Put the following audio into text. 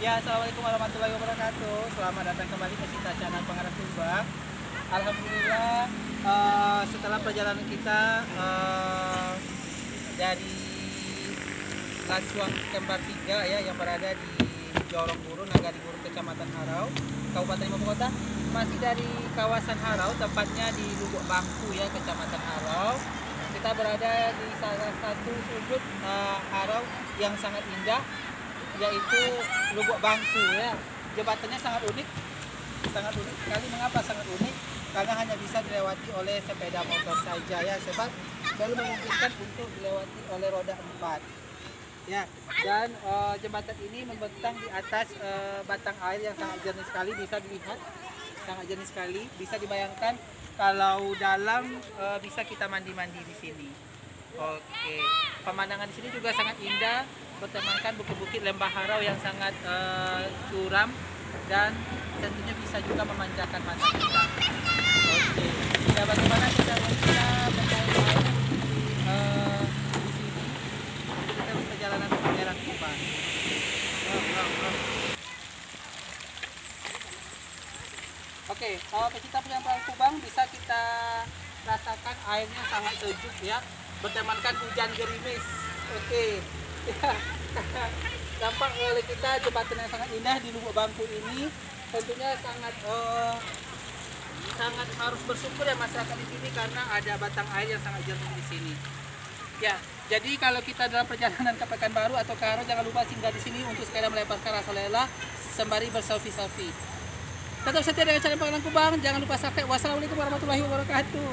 Ya, assalamualaikum warahmatullahi wabarakatuh. Selamat datang kembali ke Cinta Channel Pengarap Subang. Alhamdulillah, setelah perjalanan kita dari Lasuang Kembar 3 ya, yang berada di Jorong Guru, Nagari Guru, Kecamatan Harau, Kabupaten Ibu Kota, masih dari kawasan Harau, tepatnya di Lubuk Bangku ya, Kecamatan Harau. Kita berada di salah satu sudut Harau yang sangat indah, yaitu Lubuk Bangku ya. Jembatannya sangat unik sekali. Mengapa sangat unik? Karena hanya bisa dilewati oleh sepeda motor saja ya, sebab baru memungkinkan untuk dilewati oleh roda 4 ya. Dan jembatan ini membentang di atas batang air yang sangat jernih sekali, bisa dilihat sangat jernih sekali. Bisa dibayangkan kalau dalam bisa kita mandi-mandi di sini. Oke, pemandangan di sini juga sangat indah, bertemankan bukit-bukit lembah Harau yang sangat curam dan tentunya bisa juga memanjakan mata kita. Oke, ya bagaimana kita bermain air di sini? Kita terus perjalanan ke daerah Kubang. Oke, pecinta penyeberangan Kubang, bisa kita rasakan airnya sangat sejuk ya, bertemankan hujan gerimis. Oke, ya. Dampak oleh kita jembatan yang sangat indah di Lubuk Bangku ini, tentunya sangat harus bersyukur ya masyarakat di sini karena ada batang air yang sangat jernih di sini. Ya, jadi kalau kita dalam perjalanan ke Pekanbaru atau ke Harau, jangan lupa singgah di sini untuk sekadar melepaskan rasa lelah sembari berselfie-selfie. Tetap setia dengan channel Pengarap Kubang, jangan lupa subscribe. Wassalamualaikum warahmatullahi wabarakatuh.